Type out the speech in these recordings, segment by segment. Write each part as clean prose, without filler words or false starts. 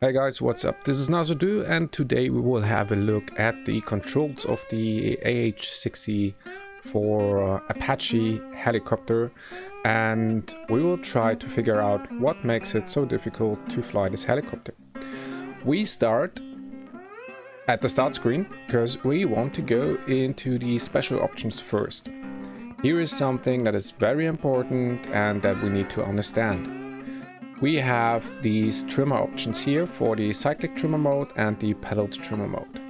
Hey guys, what's up? This is Nazadu, and today we will have a look at the controls of the AH-64 Apache helicopter, and we will try to figure out what makes it so difficult to fly this helicopter. We start at the start screen because we want to go into the special options first. Here is something that is very important and that we need to understand. We have these trimmer options here for the cyclic trimmer mode and the pedaled trimmer mode.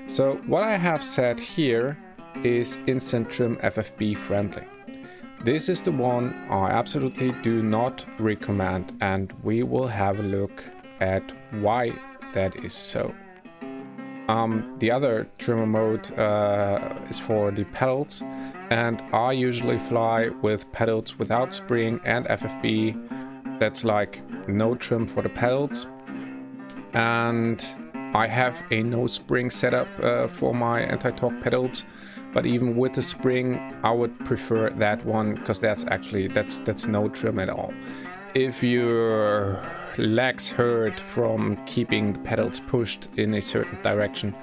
So what I have set here is instant trim FFB friendly. This is the one I absolutely do not recommend, and we will have a look at why that is so. The other trimmer mode is for the pedals, and I usually fly with pedals without spring and FFB. That's like no trim for the pedals, and I have a no spring setup for my anti-torque pedals, but even with the spring I would prefer that one because that's no trim at all. If your legs hurt from keeping the pedals pushed in a certain direction,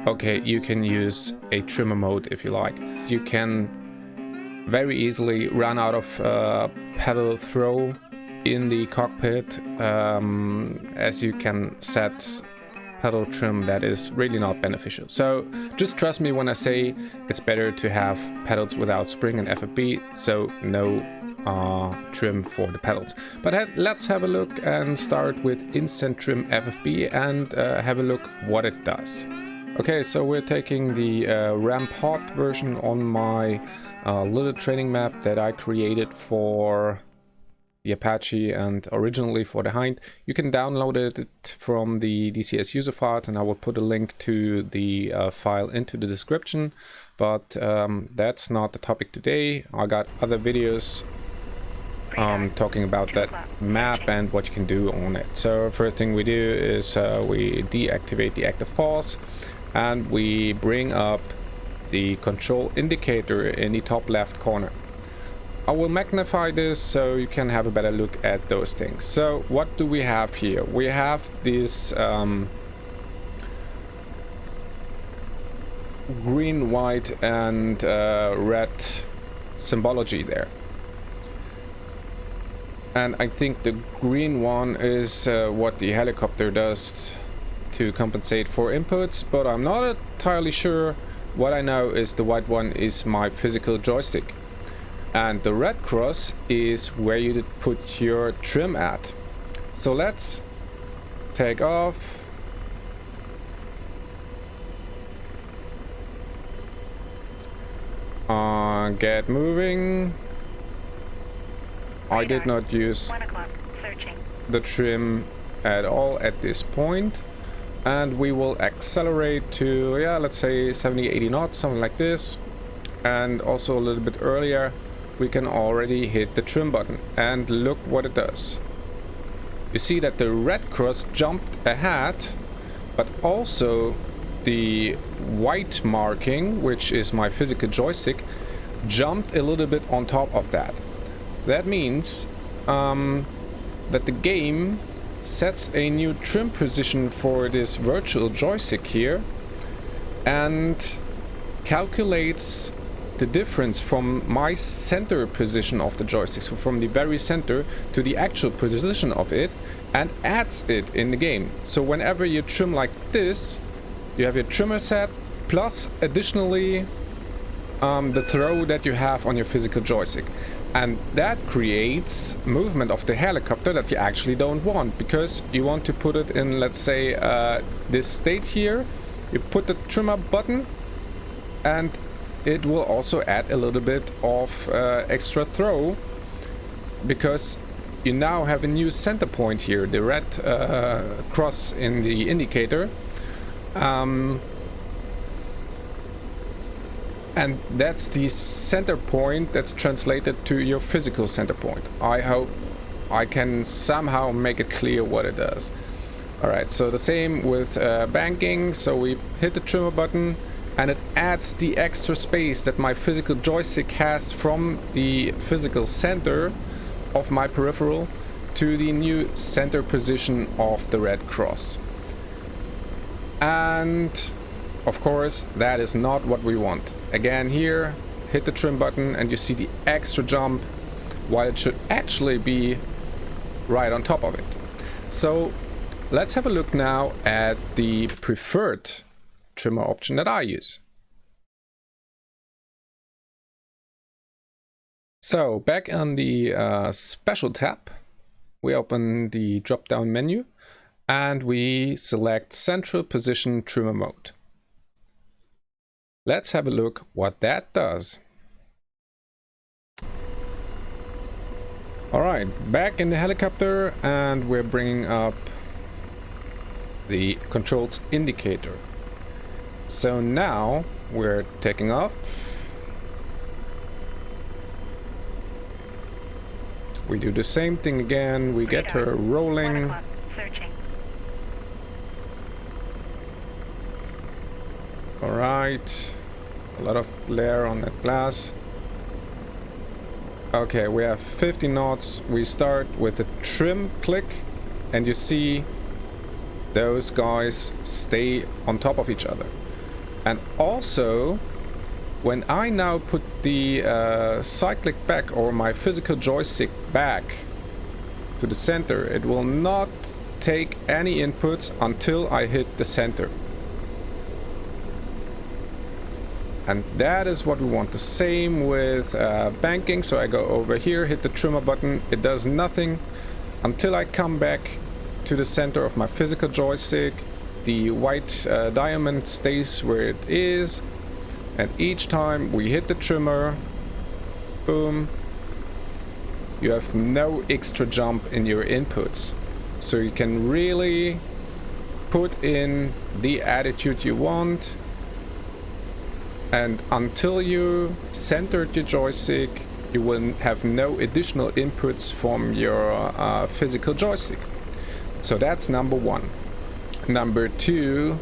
okay, you can use a trimmer mode if you like. You can very easily run out of pedal throw in the cockpit, as you can set pedal trim that is really not beneficial. So just trust me when I say it's better to have pedals without spring and FFB, so no trim for the pedals. But let's have a look and start with instant trim FFB and have a look what it does. Okay, so we're taking the Rampart version on my little training map that I created for the Apache and originally for the Hind. You can download it from the DCS user files, and I will put a link to the file into the description, but that's not the topic today. I got other videos talking about that map and what you can do on it. So first thing we do is we deactivate the active pause, and we bring up the control indicator in the top left corner. I will magnify this so you can have a better look at those things. So what do we have here? We have this green, white and red symbology there. And I think the green one is what the helicopter does to compensate for inputs, but I'm not entirely sure. What I know is the white one is my physical joystick. And the red cross is where you put your trim at. So let's take off. Get moving. I did not use the trim at all at this point. And we will accelerate to, yeah, let's say 70-80 knots, something like this. And also a little bit earlier, we can already hit the trim button, and look what it does. You see that the red cross jumped ahead, but also the white marking, which is my physical joystick, jumped a little bit on top of that. That means that the game sets a new trim position for this virtual joystick here and calculates the difference from my center position of the joystick, so from the very center to the actual position of it, and adds it in the game. So whenever you trim like this, you have your trimmer set plus additionally the throw that you have on your physical joystick, and that creates movement of the helicopter that you actually don't want, because you want to put it in, let's say, this state here. You put the trimmer button, and it will also add a little bit of extra throw, because you now have a new center point here, the red cross in the indicator, and that's the center point that's translated to your physical center point. I hope I can somehow make it clear what it does. Alright, so the same with banking. So we hit the trimmer button, and it adds the extra space that my physical joystick has from the physical center of my peripheral to the new center position of the red cross. And of course that is not what we want. Again, here hit the trim button and you see the extra jump, while it should actually be right on top of it. So let's have a look now at the preferred trimmer option that I use. So back on the special tab, we open the drop down menu and we select central position trimmer mode. Let's have a look what that does. Alright, back in the helicopter, and we're bringing up the controls indicator. So now we're taking off. We do the same thing again, we get her rolling. Alright, a lot of glare on that glass. Okay, we have 50 knots. We start with the trim click and you see those guys stay on top of each other. And also, when I now put the cyclic back, or my physical joystick back to the center, it will not take any inputs until I hit the center. And that is what we want. The same with banking. So I go over here, hit the trimmer button. It does nothing until I come back to the center of my physical joystick. The white diamond stays where it is. And each time we hit the trimmer, boom, you have no extra jump in your inputs. So you can really put in the attitude you want. And until you centered your joystick, you will have no additional inputs from your physical joystick. So that's number one. Number two,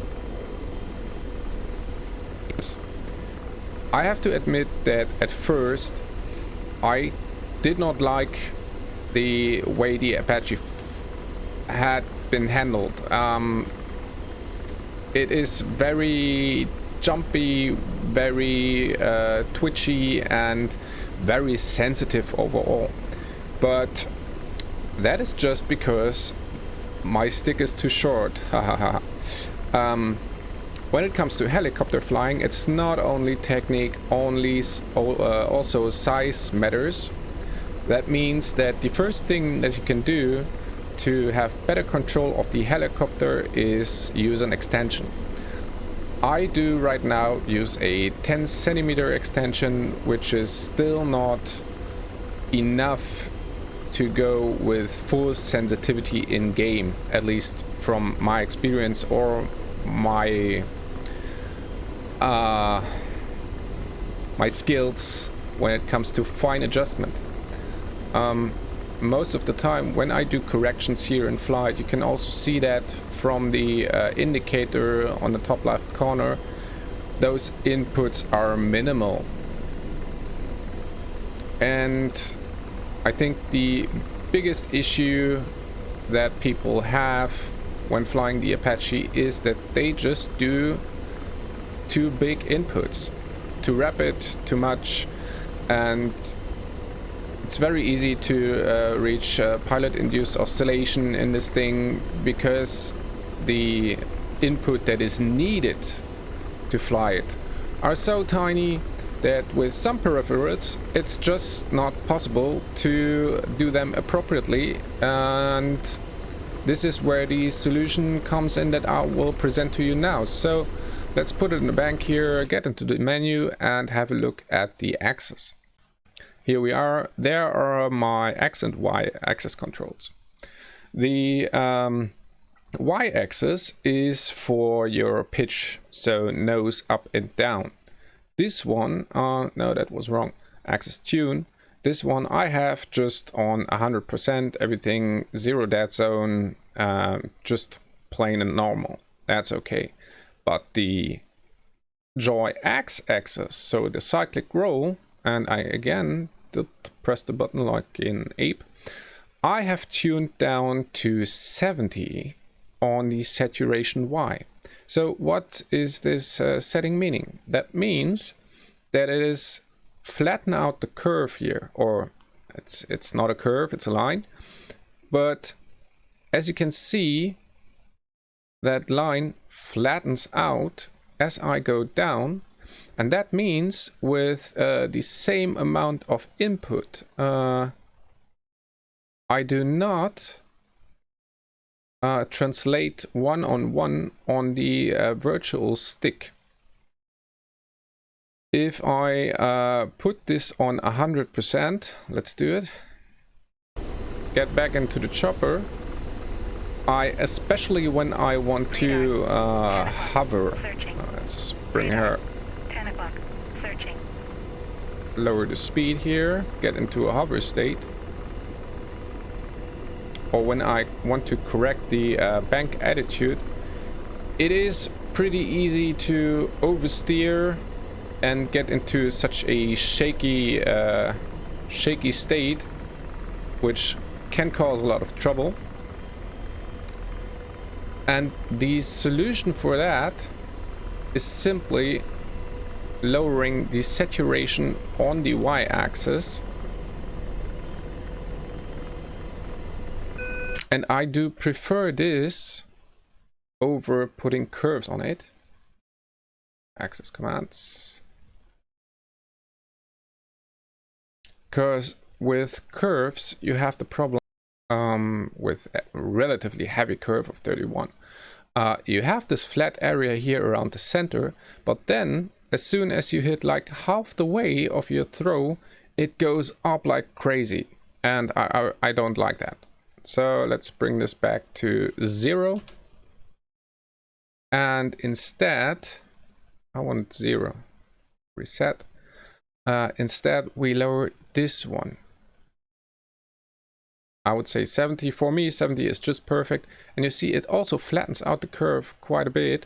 I have to admit that at first I did not like the way the Apache had been handled. It is very jumpy, very twitchy and very sensitive overall. But that is just because my stick is too short. When it comes to helicopter flying, it's not only technique, also size matters. That means that the first thing that you can do to have better control of the helicopter is use an extension. I do right now use a 10 centimeter extension, which is still not enough to go with full sensitivity in game, at least from my experience or my my skills when it comes to fine adjustment. Most of the time when I do corrections here in flight, you can also see that from the indicator on the top left corner, those inputs are minimal. And I think the biggest issue that people have when flying the Apache is that they just do too big inputs, too rapid, too much, and it's very easy to reach pilot-induced oscillation in this thing because the input that is needed to fly it are so tiny that with some peripherals it's just not possible to do them appropriately, and this is where the solution comes in that I will present to you now. So let's put it in the bank here, get into the menu and have a look at the axis. Here we are. There are my X and Y axis controls. The Y-axis is for your pitch, so nose up and down. This one, no, that was wrong. Axis tune. This one I have just on 100%, everything 0 dead zone, just plain and normal. That's okay. But the joy X-axis, so the cyclic roll, and I again did press the button like in Ape, I have tuned down to 70 on the saturation Y. So what is this setting meaning? That means that it is flatten out the curve here, or it's not a curve, it's a line. But as you can see, that line flattens out as I go down. And that means with the same amount of input, I do not translate one-on-one on the virtual stick. If I put this on 100%, let's do it. Get back into the chopper. Especially when I want to hover. Let's bring her. 10 o'clock. Searching. Lower the speed here. Get into a hover state. Or when I want to correct the bank attitude, it is pretty easy to oversteer and get into such a shaky state, which can cause a lot of trouble. And the solution for that is simply lowering the saturation on the y-axis. And I do prefer this over putting curves on it. Access commands. Because with curves, you have the problem with a relatively heavy curve of 31. You have this flat area here around the center, but then as soon as you hit like half the way of your throw, it goes up like crazy. And I don't like that. So let's bring this back to 0. And instead, I want 0. Reset. Instead, we lower this one. I would say 70. For me, 70 is just perfect. And you see, it also flattens out the curve quite a bit.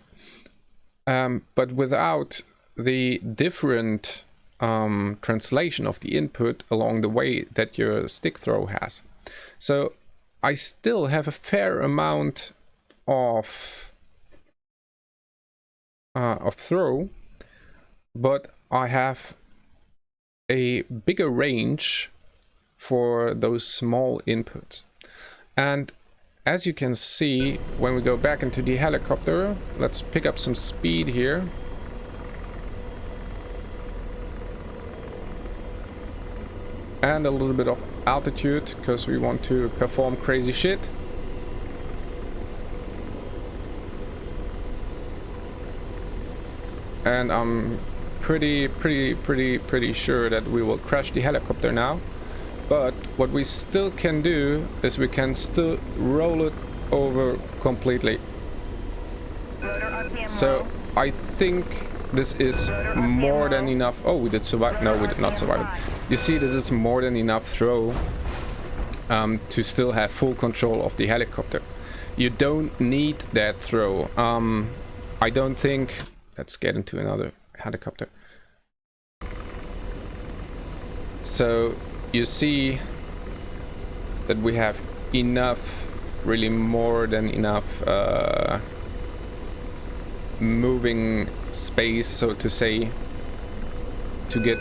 But without the different translation of the input along the way that your stick throw has. So I still have a fair amount of throw, but I have a bigger range for those small inputs. And as you can see, when we go back into the helicopter, let's pick up some speed here. And a little bit of altitude, because we want to perform crazy shit. And I'm pretty sure that we will crash the helicopter now. But what we still can do is we can still roll it over completely. So I think this is more than enough. Oh, we did survive. No, we did not survive it. You see, this is more than enough throw to still have full control of the helicopter. You don't need that throw. I don't think... Let's get into another helicopter. So you see that we have enough, really more than enough moving space, so to say, to get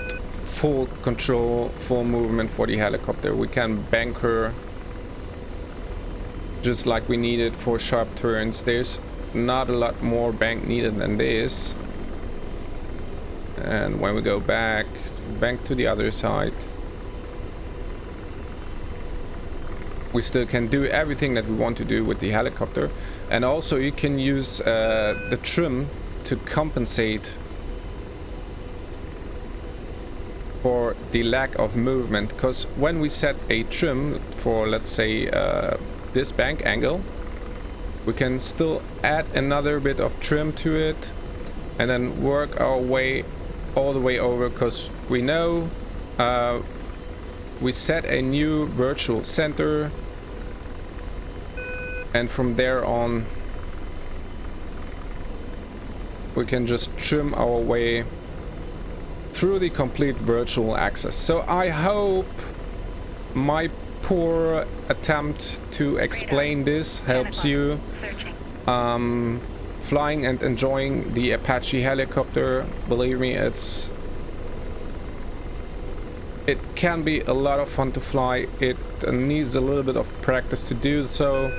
full control, full movement for the helicopter. We can bank her just like we needed for sharp turns. There's not a lot more bank needed than this. And when we go back to the other side, we still can do everything that we want to do with the helicopter. And also you can use the trim to compensate for the lack of movement, because when we set a trim for, let's say, this bank angle, we can still add another bit of trim to it and then work our way all the way over, because we know we set a new virtual center, and from there on we can just trim our way through the complete virtual axis. So I hope my poor attempt to explain this helps you Searching. flying and enjoying the Apache helicopter. Believe me, it can be a lot of fun to fly. It needs a little bit of practice to do so,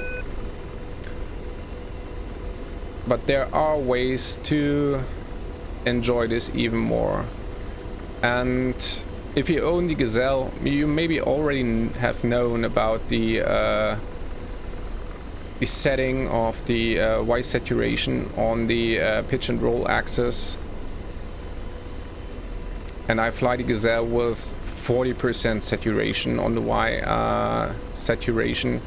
but there are ways to enjoy this even more. And if you own the Gazelle, you maybe already have known about the setting of the Y saturation on the pitch and roll axis. And I fly the Gazelle with 40% saturation on the Y saturation,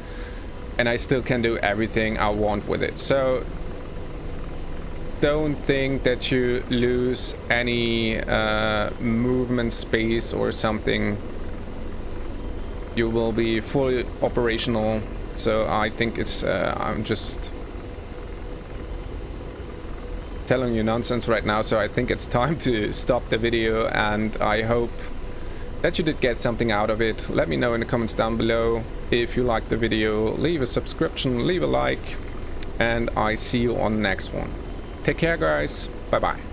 and I still can do everything I want with it. So don't think that you lose any movement space or something. You will be fully operational. So I think it's I'm just telling you nonsense right now, so I think it's time to stop the video, and I hope that you did get something out of it. Let me know in the comments down below. If you liked the video, leave a subscription, leave a like, and I see you on the next one. Take care, guys. Bye bye.